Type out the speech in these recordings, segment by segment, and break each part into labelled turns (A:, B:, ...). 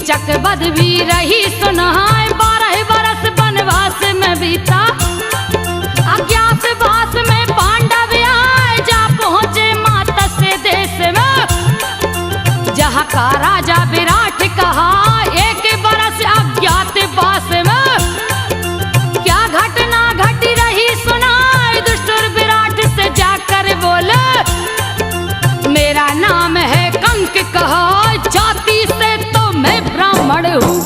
A: कीचक बद भी रही सुनाए, 12 बरस वनवास में बीता। अज्ञातवास में पांडव आए, जा पहुंचे मातस्य देश में, जहाँ का राजा विराट कहा 1 बरस अज्ञातवास में। क्या घटना घटी रही सुनाए, दुष्ट विराट से जाकर बोले, मेरा नाम है कंक कहा, जाति से तो मैं ब्राह्मण हूँ।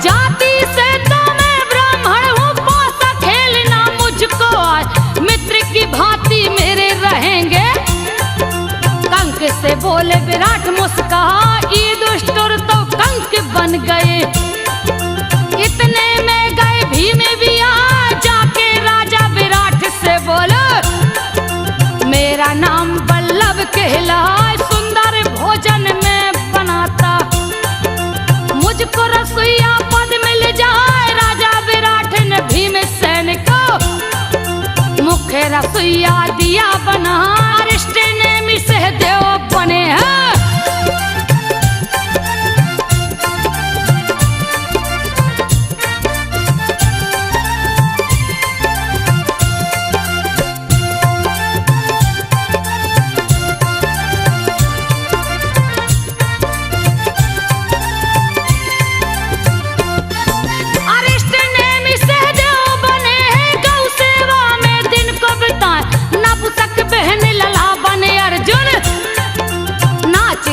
A: जाति से तो मैं ब्राह्मण हूँ, पासा खेलना मुझको आज, मित्र की भांति मेरे रहेंगे। कंक से बोले विराट मुस्कुराया, ये दुष्टुर तो कंक बन गए। इतने में गए भीम भी आ, जाके राजा विराट से बोले, मेरा नाम वल्लभ कहलाए, सुंदर भोजन में बनाता, मुझको रसोईया पद मिल जाए। राजा विराट ने भीमसेन को मुख्य रसोईया दिया बना, अरिष्ट नेमि सहदेव बने हैं।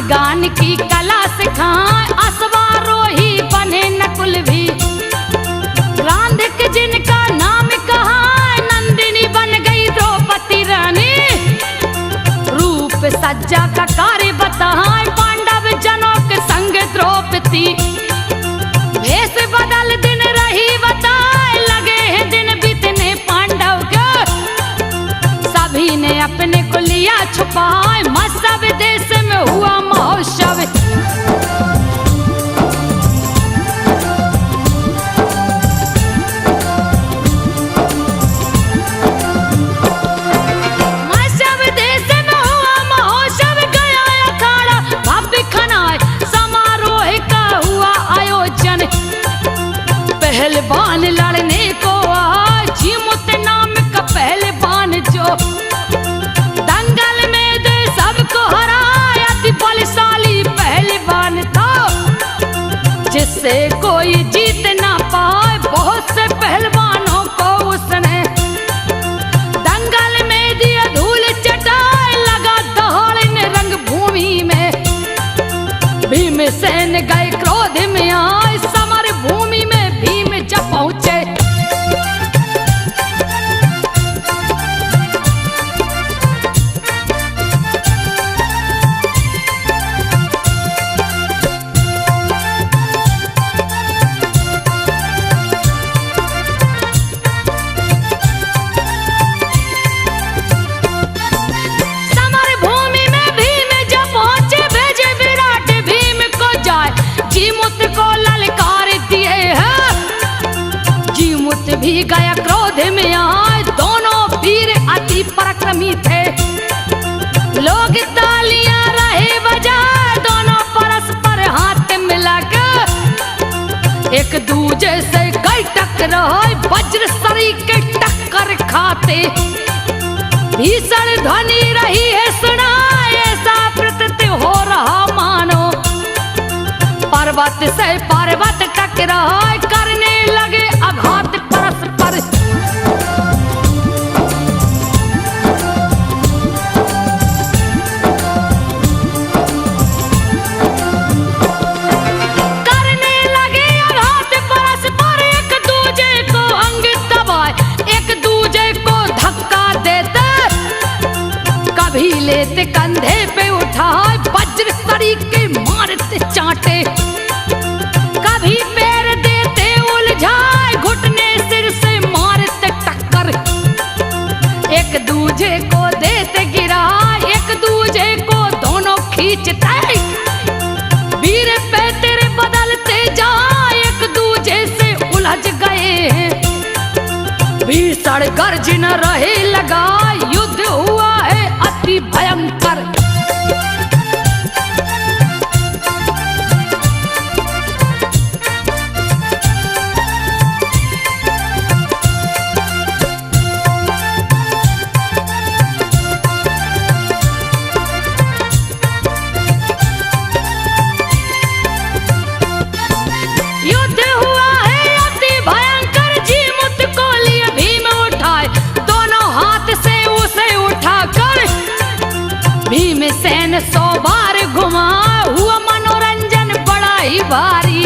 A: गान की कला सिखाए, अश्वारोही बने नकुल भी। रांधिक जिनका नाम कहा, नंदिनी बन गई द्रौपदी रानी। रूप सज्जा का कार्य बताए, पांडव जनों के संग द्रौपदी। भेष बदल दिन रही बताए, लगे हैं दिन बीतने पांडव के। सभी ने अपने को लिया छुपाए, मत्स्य देश में हुआ महोत्सव। मत्स्य देश में हुआ महोत्सव, गया अखाड़ा भव्य खनाए, समारोह का हुआ आयोजन। पहलवान लड़ने को आए, जीमुत नाम का पहलवान जो, दंगल में दे सबको हराया, अति बलशाली पहलवान था, जिससे कोई जीत ना पाए। बहुत से पहलवानों को उसने दंगल में दिया धूल चटाए, लगा दहाड़ने रंग भूमि में। भीमसेन गए क्रोध में आए, समर भूमि में भीम जब पहुंचे। भी गया क्रोध में आए, दोनों वीर अति पराक्रमी थे। लोग तालियां रहे बजाए, दोनों परस्पर हाथ मिलाकर एक दूजे से गई टकराए, वज्र सरी के टक्कर खाते। भीषण ध्वनि रही है सुनाए, ऐसा प्रतीत हो रहा मानो पर्वत से पर्वत टकराए, करने लगे आघात परस्पर। करने लगे आघात परस्पर, एक दूजे को अंग दबाए, एक दूजे को धक्का देते। कभी लेते कंधे पे उठाए, वज्र सरी के मारते चांटे। कभी पैर देते उलझाए, घुटने भीषण गर्जन रहे लगा, युद्ध हुआ है अति भयंकर। भीमसेन 100 बार घुमा, हुआ मनोरंजन बड़ा ही भारी।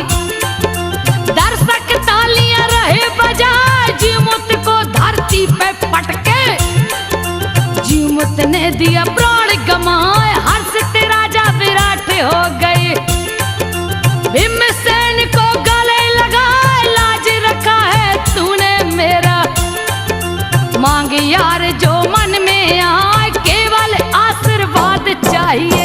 A: दर्शक तालियां रहे बजाए, जीमूत को धरती पे पटके। जीमूत ने दिया प्राण गमाए, हर्ष से राजा विराट हो गए। भीमसेन को गले लगाए, लाज रखा है तूने मेरा। मांग यार जो मन में आए, केवल आशीर्वाद चाहिए।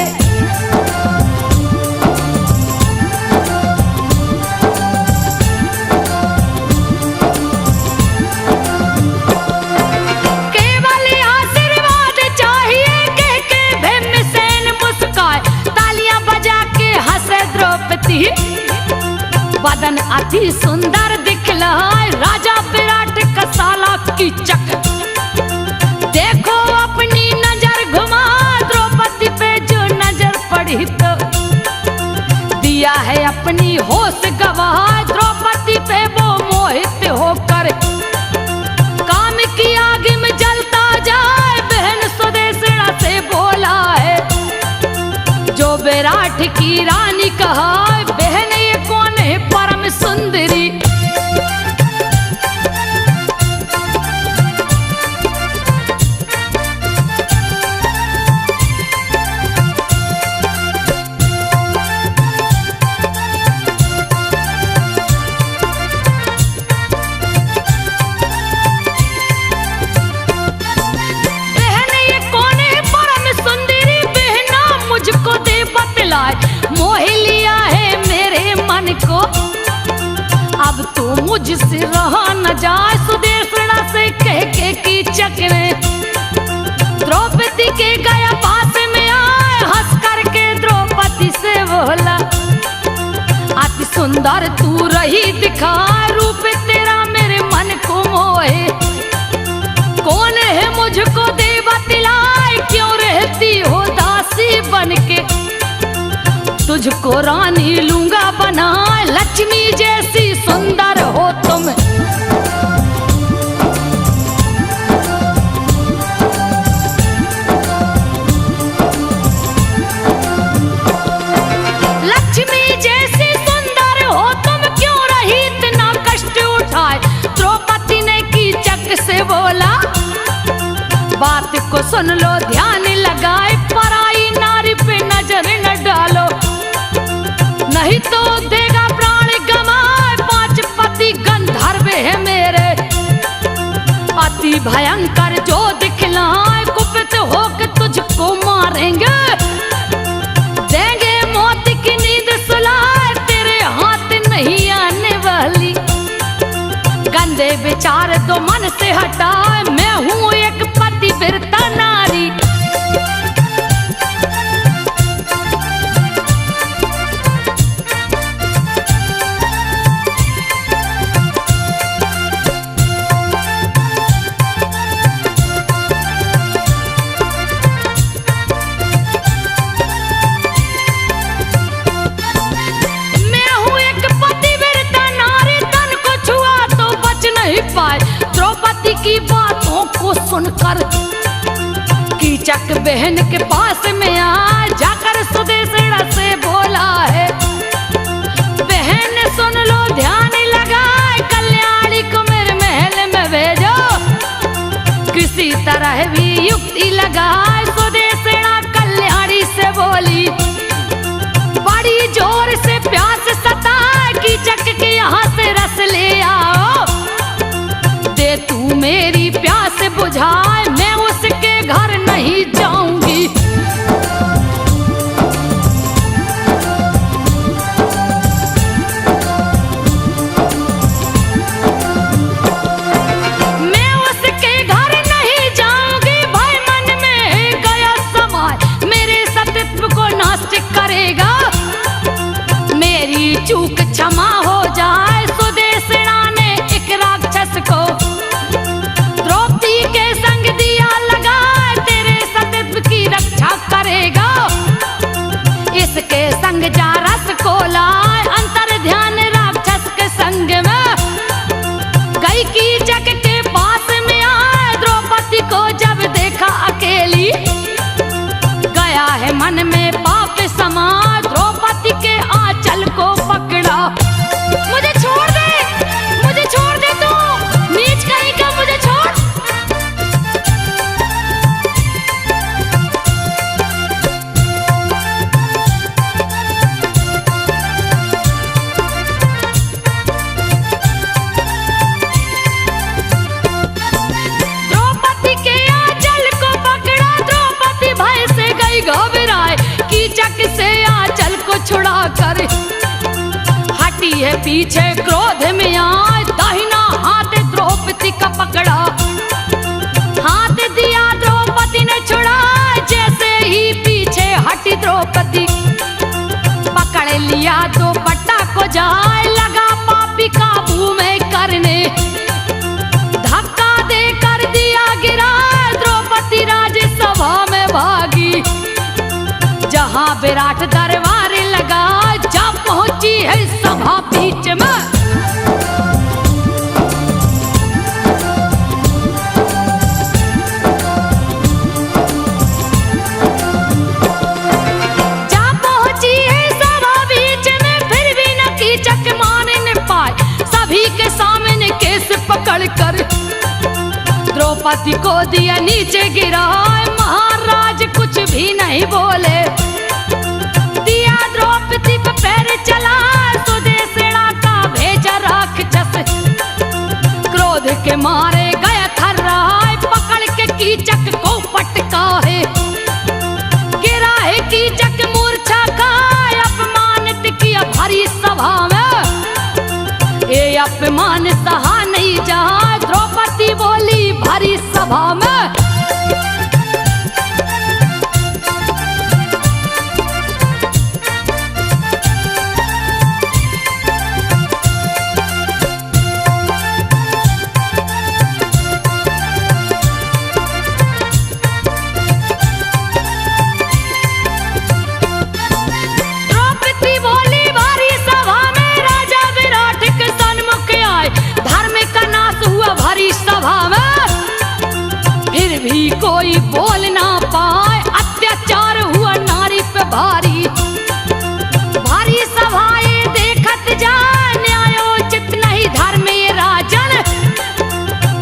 A: केवल आशीर्वाद चाहिए, कह के भीमसेन मुस्काए। तालियां बजा के हंसे द्रौपदी, बदन अति सुंदर दिखलाए। राजा विराट का साला कीचक, देखो अपनी नजर घुमा। द्रौपदी पे जो नजर पड़ी तो दिया है अपनी होश गवा। द्रौपदी पे वो मोहित होकर काम की आग में जलता जाए। बहन सुदेशना से बोला है, जो विराट की रानी कहा। बहन ये कौन है परम सुंदरी? मोह लिया है मेरे मन को, अब तो मुझसे रहा न जाए। सुदेशना से कह के कीचक ने द्रौपदी के गया पास में आए। हंस करके द्रौपदी से बोला, अति सुंदर तू रही दिखा। रूप तेरा मेरे मन को मोहे, कौन है मुझको दे बतलाए। क्यों रहती हो दासी बनके, तुझको रानी लूंगा बना। लक्ष्मी जैसी सुंदर हो तुम, लक्ष्मी जैसी सुंदर हो तुम, क्यों रही इतना कष्ट उठाए। द्रौपदी ने कीचक से बोला, बात को सुन लो ध्यान लगाए। पराई नारी पे नजर न डालो, नहीं तो देगा प्राण गमाए। 5 पति गंधर्व है मेरे, अति भयंकर जो दिखलाए। कुपित होकर तुझको मारेंगे, देंगे मौत की नींद सुलाए। तेरे हाथ नहीं आने वाली, गंदे विचार तो मन से हटाए। मैं हूँ एक पतिव्रता नारी, द्रौपदी की बातों को सुनकर कीचक बहन के पास में आ जाकर सुदेशना से बोला है, बहन सुन लो ध्यान लगाए। कल्याणी को मेरे महल में भेजो, किसी तरह भी युक्ति लगाए। सुदेशना कल्याणी से बोली, बड़ी जोर से प्यास सताए। कीचक के यहाँ से रस ले आओ, दे तू मेरी प्यास बुझाए। मैं उसके घर नहीं जाऊंगी। मैं है पीछे क्रोध में आए, दाहिना हाथ द्रौपदी का पकड़ा, हाथ दिया द्रौपदी ने छुड़ा, जैसे ही पीछे हटी द्रौपदी पकड़ लिया दुपट्टा को जाए, लगा पापी काबू में करने, धक्का देकर दिया गिरा, द्रौपदी राज्यसभा में भागी, जहां विराट दरबार लगा, जा पहुंची है सभा बीच में। जा पहुंची है सभा बीच में, फिर भी न कीचक माने न पाए, सभी के सामने केस पकड़ कर द्रौपदी को दिया नीचे गिराए, महाराज कुछ भी नहीं बोले, दिया द्रौपदी पे पैर चला, सुदेशना का भेजा राक्षस, क्रोध के मारे गया थर्राए, पकड़ के कीचक को पटका है, गिरा है कीचक मूर्छा खाए, अपमानित किया भरी सभा में, ये अपमान सहा नहीं जा, द्रौपदी बोली भरी सभा में। द्रौपदी बोली भरी सभा में, राजा विराट के सन्मुख आए, धर्म का नाश हुआ भरी सभा में, फिर भी कोई बोल ना पाए, अत्याचार हुआ नारी पे भारी, भारी सभाएं देखत जा, न्यायोचित नहीं धर्म ये राजन,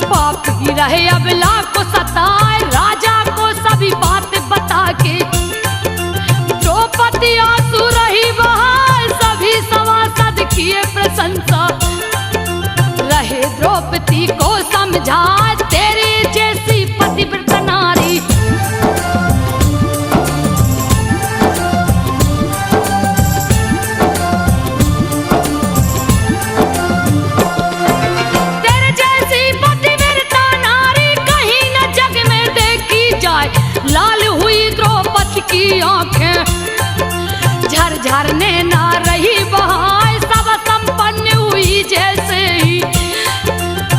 A: पाप ही रहे अबला को सताए, राजा को सभी बात बता के, द्रौपदी आंसू रही बहाए, सभी सभासद किए प्रशंसा, रहे द्रौपदी को समझा, तेरी जैसी पतिव्रत नारी, तेरे जैसी पतिव्रता नारी कहीं न जग में देखी जाए, लाल हुई द्रौपदी की आंखें, झरझर नैना रही बहाए, सब संपन्न हुई जैसे ही,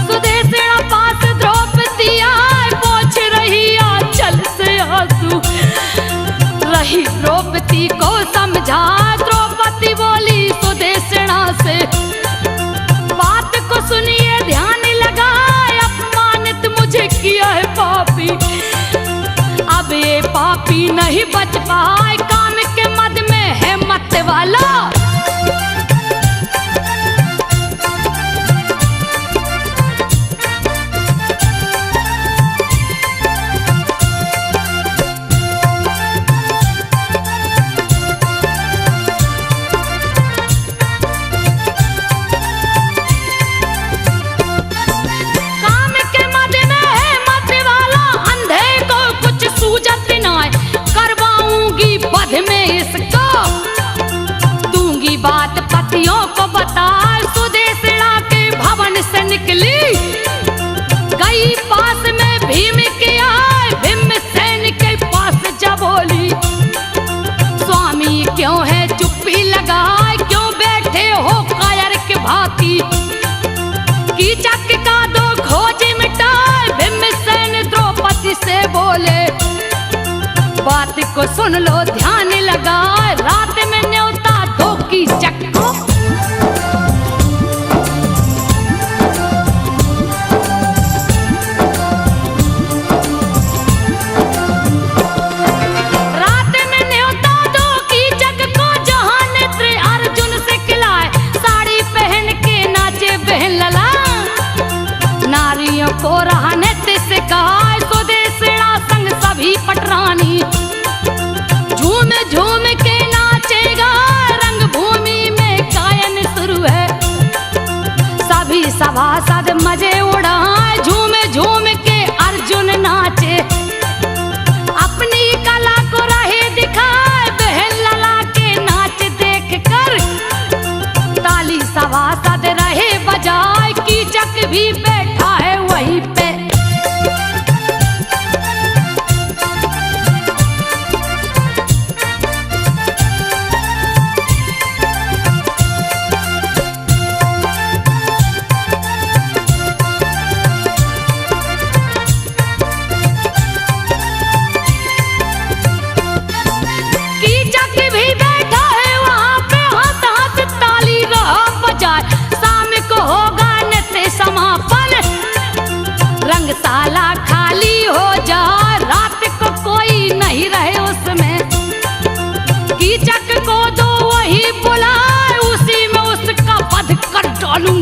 A: सुदेशना पास द्रौपदी आए, पोंछ रही आंचल से आंसू, रही द्रौपदी को समझा, द्रौपदी बोली सुदेशना से, बात को सुनिए ध्यान लगाए, अपमानित मुझे किया है पापी, अब ये पापी नहीं बच पाए, काम के मद में है मत वाला, काम के मद में है मत वाला, अंधे को कुछ सूझत ना, करवाऊंगी बध में इसको, दूंगी बात पतियों को बता, सुदेशना के भवन से निकली, गई पास में भीम के आए, भीमसेन के पास जा बोली, स्वामी क्यों है चुप्पी लगाए, क्यों बैठे हो कायर के भांति, कीचक का दो खोज मिटाए, भीमसेन द्रौपदी से बोले, बात को सुन लो ध्यान लगाए, रात में न्योता दो कीचक को, रात में न्योता दो कीचक को, जहां नेत्र अर्जुन से खिलाए, साड़ी पहन के नाचे बहन लला, नारियों को रहा नृत्य सिखाए, सुदेशना संग सभी पटरानी, झूम झूम के नाचेगा, रंग भूमि में गायन शुरू है, सभी सभासद मजे उड़ाए, झूम झूम के अर्जुन नाचे, अपनी कला को राहे दिखाए, बहन लला के नाच देख कर, ताली सभा भी बैठा है वहीं पे। कीचक भी बैठा है वहाँ पे, हाथ हाथ ताली रहा बजाए, शाम को होगा नित्य समापन, रंगशाला खाली हो जाए, रात को कोई नहीं रहे उसमें। कीचक को दो वही बुलाए, उसी में उसका वध कर डालूं।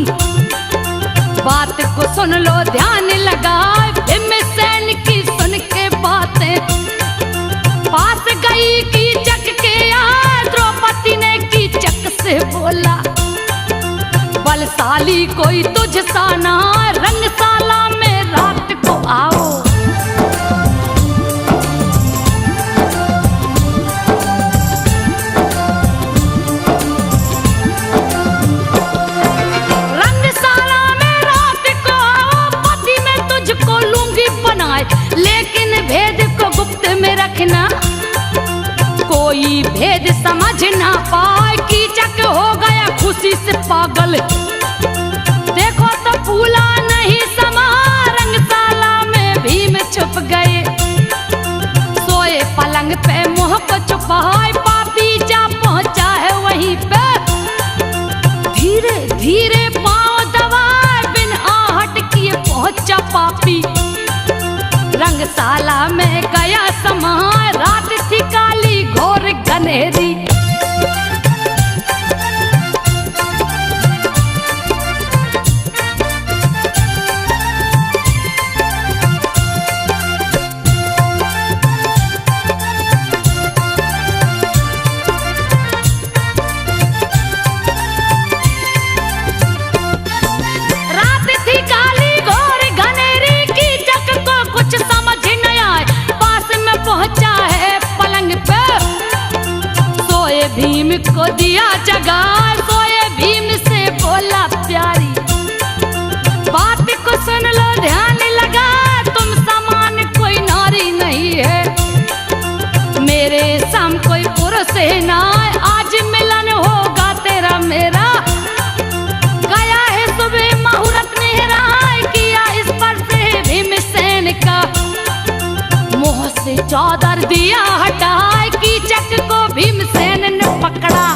A: बात को सुन लो ध्यान लगाए, भीमसेन की सुन के बातें, पास गई कीचक के यार, द्रौपदी ने कीचक से बोला, बलशाली कोई तुझ सा ना, रंगशाला में रात को आओ। रंगशाला में रात को आओ, पति में तुझको लूंगी बनाए, लेकिन भेद को गुप्त में रखना, कोई भेद समझ ना पाए। कीचक हो गया खुशी से पागल, देखो तो फूला नहीं समा, रंगशाला में भीम छुप गए, सोए पलंग पे मुंह को छुपाए, पापी जा पहुंचा है वहीं पे। धीरे धीरे पांव दबाए, बिन आहट किए पहुंचा पापी, रंगशाला में गया समाए, रात थी काली घोर घनेरी। रात थी काली घोर घनेरी, कीचक को कुछ समझ न आए, पास में पहुंचा है पलंग पे, सोए भीम को दिया जगा, सोए भीम से बोला प्यारी, बात को सुन लो ध्यान लगा, तुम समान कोई नारी नहीं है, मेरे सम कोई पुरुष है ना, आज मिलन होगा तेरा मेरा। गया है सुबह मुहूर्त नेहरा, किया इस पर से भीमसेन का, मुंह से चादर दिया हटाए, कीचक को भीमसेन ने पकड़ा।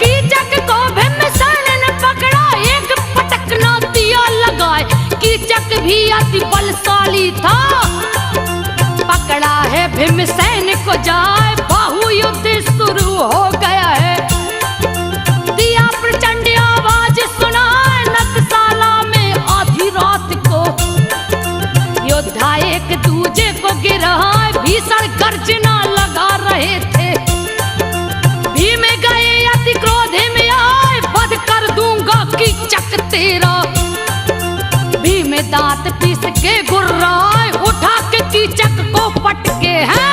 A: कीचक को भीमसेन ने पकड़ा, एक पटकना दिया लगाए, कीचक भी अति बलशाली था, पकड़ा है भीमसेन को जाए, बाहु युद्ध शुरू हो गया है, दिया प्रचंड आवाज सुनाए, नक्शाला में आधी रात को, योद्धा एक दूजे को गिराए, भीषण गर्जना लगा रहे थे, भीम गए अति क्रोध में आए, वध कर दूंगा कीचक तेरा, भीम दांत पीस के गुर्राए, उठा के कीचक को पटके हैं।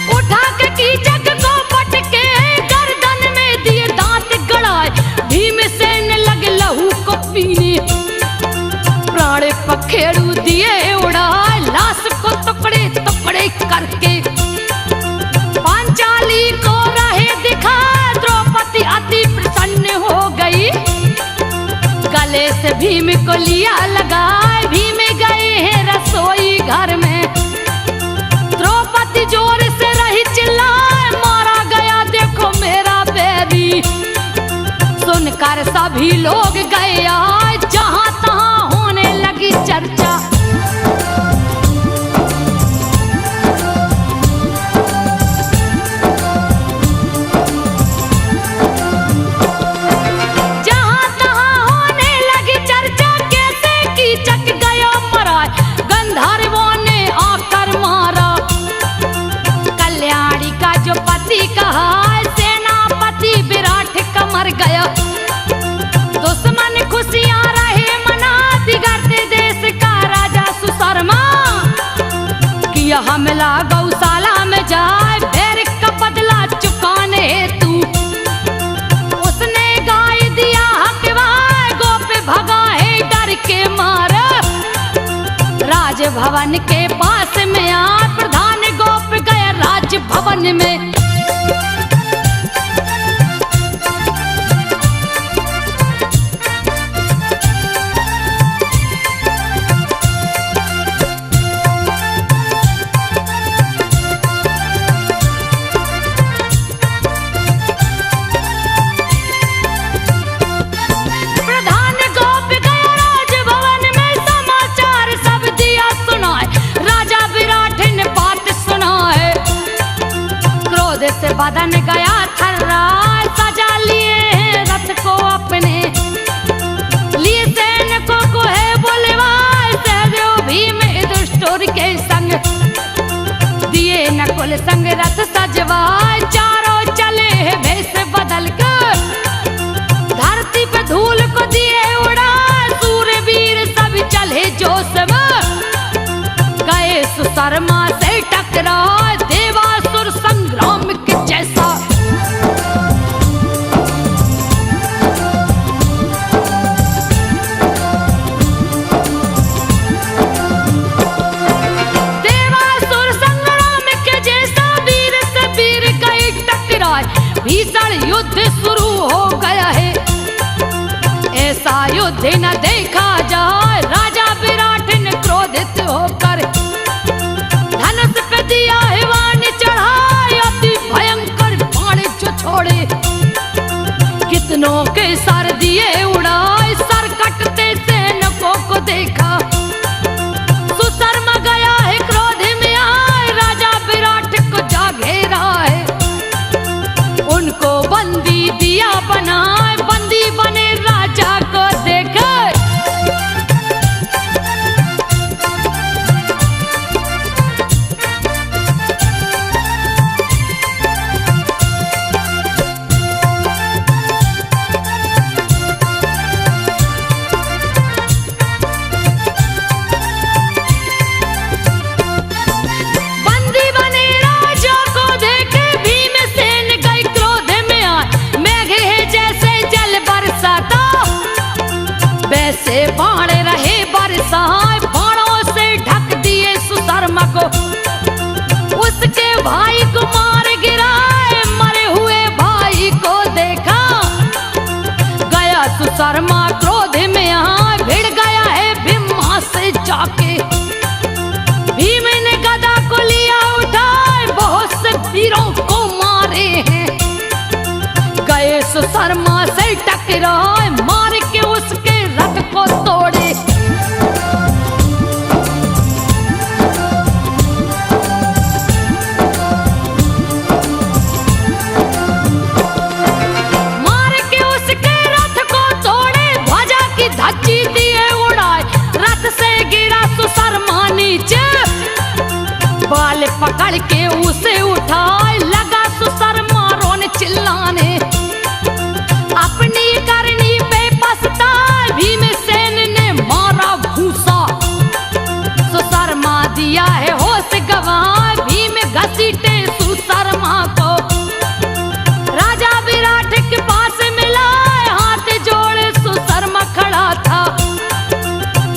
A: उठा के कीचक को पटके, गर्दन में दिए दांत गड़ाए, भीमसेन लगे लहू को पीने, प्राण पखेरु दिए उड़ाए, लाश को टुकड़े टुकड़े करके, पांचाली को रहे दिखा, द्रौपदी अति प्रसन्न हो गई, गले से भीम को लिया लगाए, भीम गए हैं रसोई घर में, द्रौपदी जोर से रही चिल्लाए, मारा गया देखो मेरा बैरी, सुनकर सभी लोग गए आए, जहां तहां होने लगी चर्चा। जहां तहां होने लगी चर्चा, कैसे की हमला गौशाला में जाए बैर का बदला चुकाने तू। उसने गाय दिया हकवाए गोप भगा है डर के मारा। राजभवन के पास में आ प्रधान गोप गया राजभवन में। से बदन गया थर्राए सजा लिए हैं रथ को अपने। लिए सैनिकों को है बुलवाए सहदेव भीम दुष्टोर के संग। दिए नकुल संग रथ सजवाए चारों चले हैं भेष बदल कर। धरती पे धूल को दिए उड़ाए सूरवीर सब चले जोश में। गए सुशर्मा से टकराए देवासुर संग्राम के जैसा। देवासुर संग्राम के जैसा वीर से वीर गए टकराए। भीषण युद्ध शुरू हो गया है ऐसा युद्ध न देखा जाए। राजा विराट ने क्रोधित होकर धनुष पे दिया है वाण चढ़ाए। अति भयंकर बाण जो छोड़े कितनों के सर दिए उड़ाए। सर कटते सैनिकों को देखा सुशर्मा गया है क्रोध में आए। राजा विराट को जा घेरा है उनको बंदी दिया बनाए। बंदी बने राजा को देखा से बाण रहे बरसाए। बाणों से ढक दिए सुशर्मा को उसके भाई को मार गिराए। मरे हुए भाई को देखा गया सुशर्मा क्रोध में आ भिड़ गया है भीमा से जाके। भीम ने गदा को लिया उठाए बहुत से वीरों को मारे हैं। गए सुशर्मा से टकराए मार के उसके रथ को तोड़े। मार के उसके रथ को तोड़े। ध्वजा की धज्जी दिए उड़ाए। रथ से गिरा सुशर्मा नीचे। बाल पकड़ के उसे उठाए लगा सुशर्मा रोने चिल्लाने। अपनी करनी पे पछताए भीमसेन ने मारा भूसा। सुशर्मा दिया है होश गंवाए। भीम घसीटे सुशर्मा को राजा विराट के पास मिलाए। हाथ जोड़े सुशर्मा खड़ा था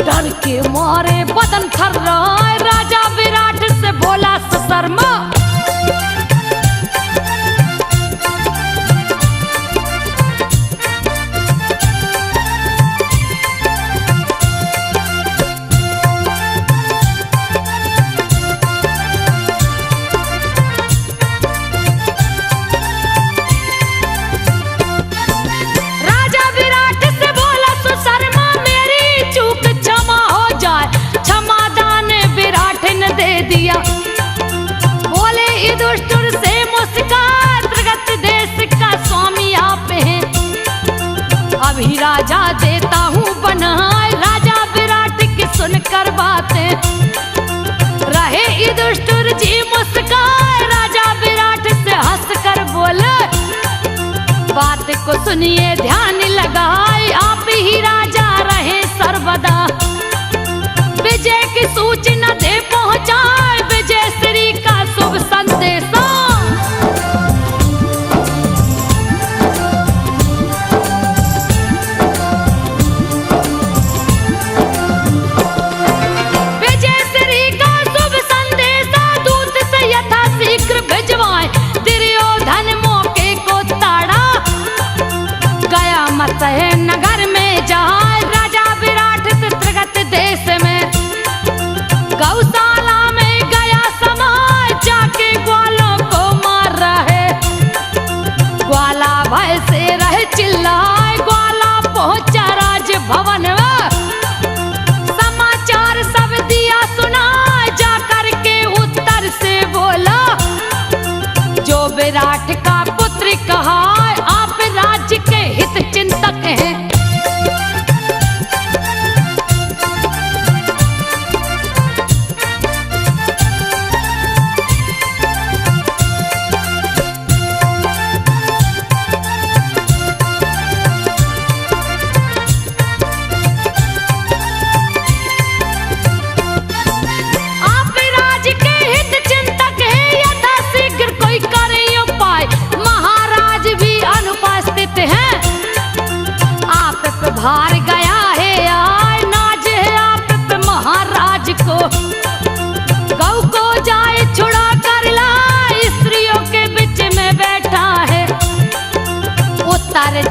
A: डर के मारे बदन थर्राए। राजा विराट से बोला सुशर्मा अभी राजा देता हूँ बनाए। राजा विराट की सुनकर बातें रहे युधिष्ठिर जी मुस्काए। राजा विराट से हंसकर बोले बात को सुनिए ध्यान लगाए। आप ही राजा रहे सर्वदा। विजय की सूचना दे पहुँचाए। विजय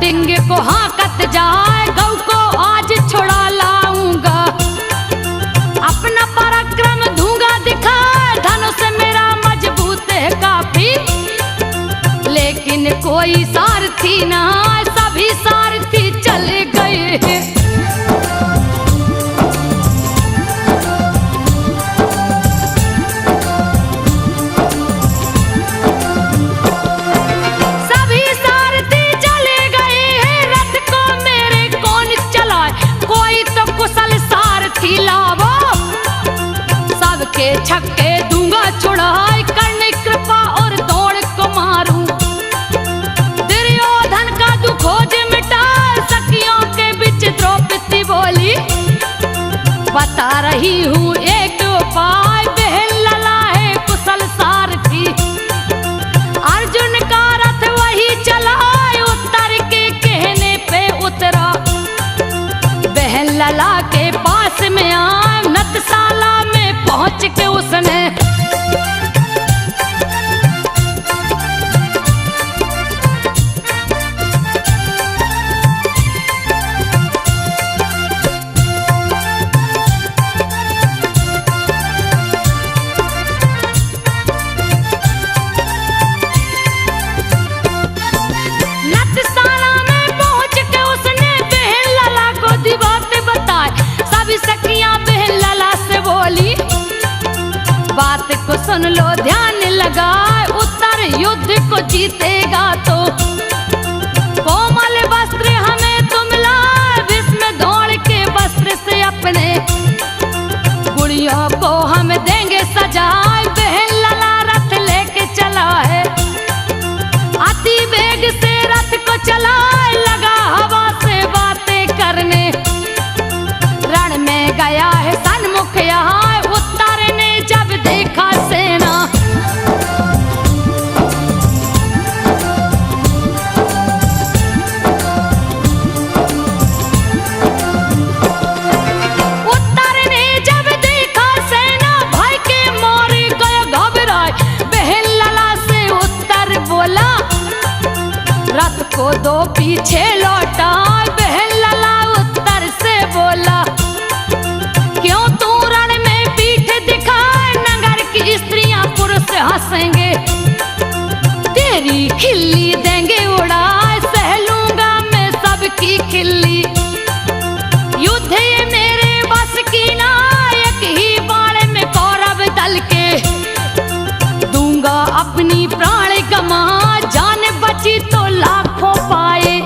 A: डिंगे को हाकत जाए, गौ को आज छुड़ा लाऊंगा। अपना पराक्रम दूंगा दिखाए, धनुष मेरा मजबूत है काफी। लेकिन कोई सारथी ना, सभी सारथी चले गए। सभी सारथी चले गए हैं, रथ को मेरे कौन चलाए, कोई तो कुशल सारथी लावो। सबके छक्के दूंगा छुड़ाए, करने कृपा और दौड़ को मारूं। दुर्योधन का दुखोज मिटा, सखियों के बीच द्रौपदी बोली। बता रही हूँ एक उपाय, बहन लला है कुशल सारथी। अर्जुन का रथ वही चलाए, उत्तर के कहने पे उतरा। बहन लला के पास में आए, नतशाला में पहुंच के उसने सखियां बहन लला से बोली। बात को सुन लो ध्यान लगाए, उत्तर युद्ध को जीतेगा तो कोमल वस्त्र हमें तुम लाए। भीष्म दौड़ के वस्त्र से अपने गुड़ियों को हम देंगे सजाए। बहन लला रथ लेके चला है, अति वेग से रथ को चलाए। लगा हवा से बातें करने, रण में गया है सन्मुख यहाँ। उत्तर ने जब देखा सेना, उत्तर ने जब देखा सेना, भय के मारे गए घबराए। बहन लला से उत्तर बोला, रथ को दो पीछे लौटा। बहन लला उत्तर से बोला, क्यों तू रण में पीठ दिखाए, नगर की स्त्रियां पुरुष हंसेंगे। तेरी खिल्ली देंगे उड़ाए, सह लूंगा मैं सबकी खिल्ली। युद्ध ये मेरे बस की ना, एक ही बाण में कौरव दल के दूंगा अपनी प्राण गमा। जान बची तो लाखों पाए।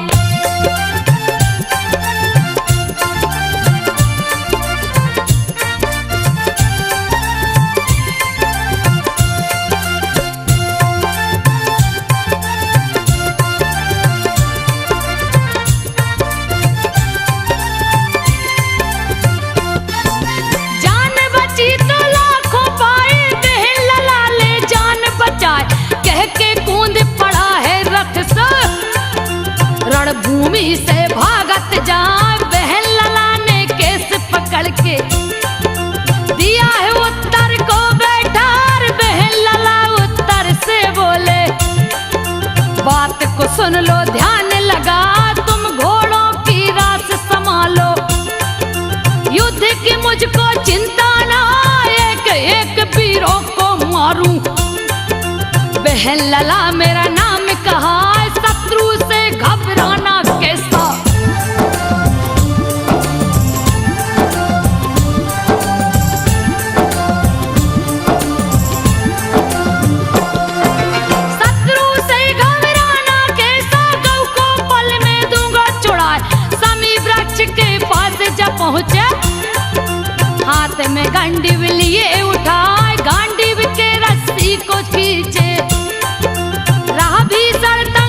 A: रणभूमि से भागत जाए, बहन लला ने केस पकड़ के दिया है उत्तर को बैठार। बहन लला उत्तर से बोले, बात को सुन लो ध्यान लगा, तुम घोड़ों की रास संभालो। युद्ध की मुझको चिंता ना, एक एक वीरों को मारूं। बहन लला मेरा नाम कहा, शत्रु से घबराना कैसा। शत्रु से घबराना कैसा, गौ को पल में दूंगा छुड़ाए। समी वृक्ष के पास जब पहुंचे, हाथ में गांडीव लिए उठाए। गांडीव के रस्सी को खींचे, राह भी सरता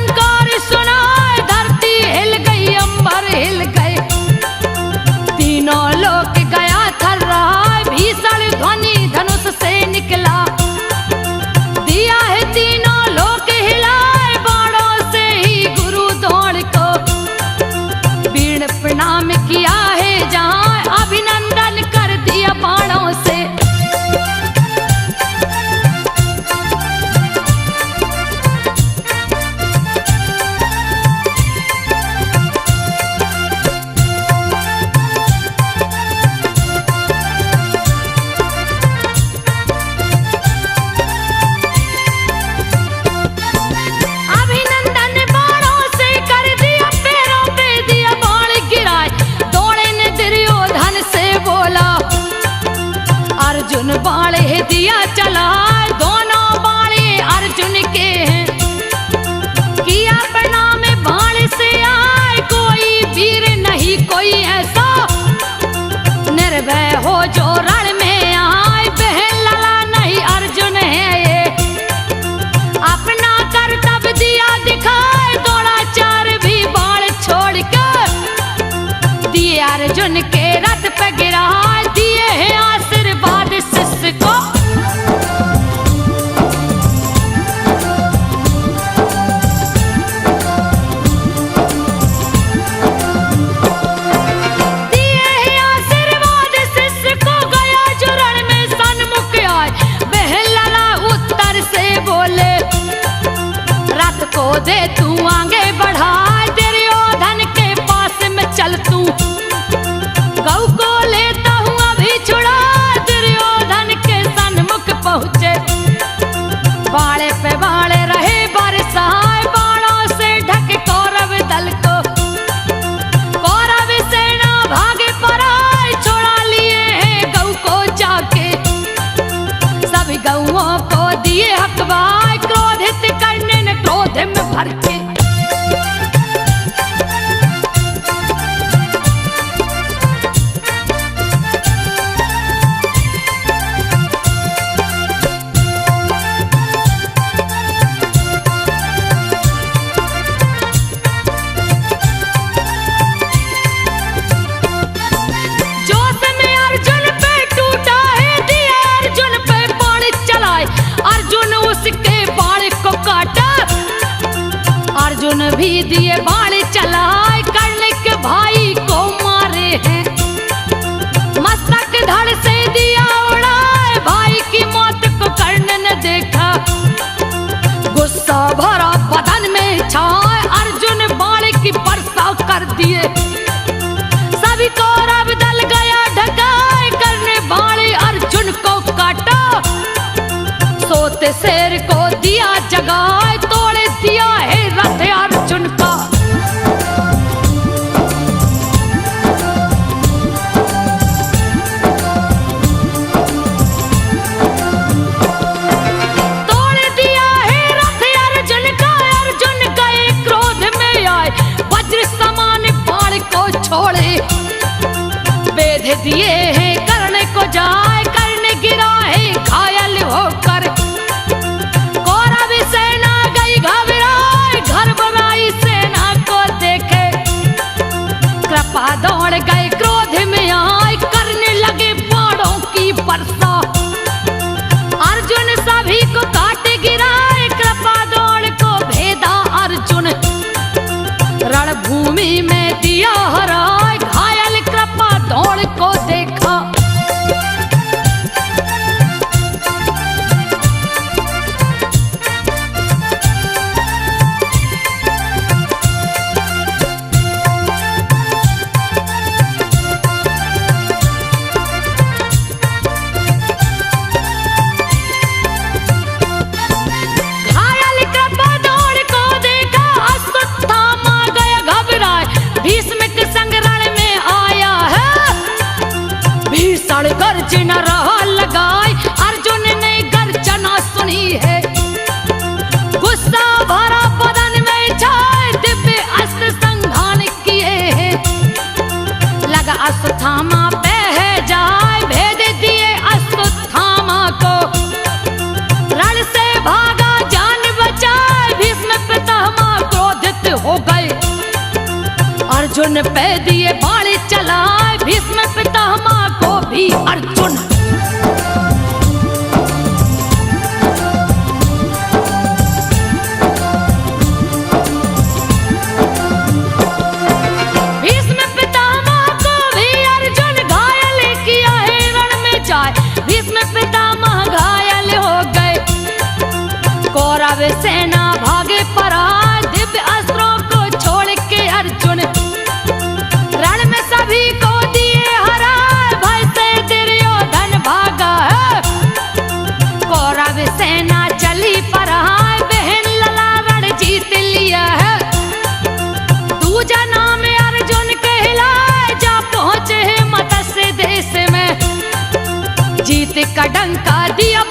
A: दे तू आगे बढ़ा, दुर्योधन के पास में चल तू, गौ को लेता हूँ अभी छुड़ा। दुर्योधन के सन्मुख पहुँचे, बाड़े पे बाड़े रहे बरसाए, बाणों से ढके कौरव दल को। कौरव सेना भागे पराए, छोड़ा लिए हैं गौ को जाके, सभी गौओं को दिए हकवाए, क्रोधित करने ने क्रोध में भर के। जोश में अर्जुन पे टूटा है, दिया अर्जुन पे बाण चलाए, अर्जुन उसके बाण को काटा। अर्जुन भी दिए बाण चलाए, कर्ण के भाई को मारे हैं, मस्तक धड़ से दिया उड़ाए, भाई की मौत को कर्ण ने देखा। गुस्सा भरा बदन में छाए, अर्जुन बाण की वर्षा कर दिए, सभी कौरव दल गया ढकाए, कर्ण बाण अर्जुन को काटा। सोते शेर को दिया जगाए, तोड़े दिया है रथ अर्जुन का। तोड़ दिया है रथ अर्जुन का, अर्जुन गए क्रोध में आए, वज्र समान बाण को छोड़े, बेध दिए हैं कर्ण को जाए, कर्ण गिरा है घायल होकर। कौरव सेना गई घबराए, घर बनाई सेना को देखे, कृपा दौड़ गए क्रोध में आए, करने लगे बाणों की वर्षा। अर्जुन सभी को काट गिराए, कृपा दौड़ को भेदा अर्जुन, रणभूमि में दिया हराए, घायल कृपा दौड़ को देखा। घायल कृपा दौड़ को देखा, अश्वत्थामा गया घबराए, भीष्म के संग रण में आया है। भीषण गर्जना रहा लगाए, अर्जुन ने गर्जना सुनी है, गुस्सा भरा बदन में छाए, दिव्य अस्त्र संधान किए हैं। लगा अश्वत्थामा पे है जाए, भेद दिए अश्वत्थामा को, रण से भागा जान बचाए, भीष्म पितामह क्रोधित हो गए, अर्जुन पे दिए बाण चलाए, भीष्म पितामह को भी अर्जुन। भीष्म पितामह को भी अर्जुन घायल किया है, रण में जाए, भीष्म पितामह घायल हो गए। कौरव सेना भागे पराए, दिव्य अस्त्रों को छोड़ के अर्जुन, रण में सभी को दिए हराए, भय से दुर्योधन भागा है। कौरव सेना चली पराए, बहन लला रण जीत लिया है। दूजा नाम अर्जुन कहलाए, जा पहुँचे हैं मत्स्य देश में, जीत का डंका दिया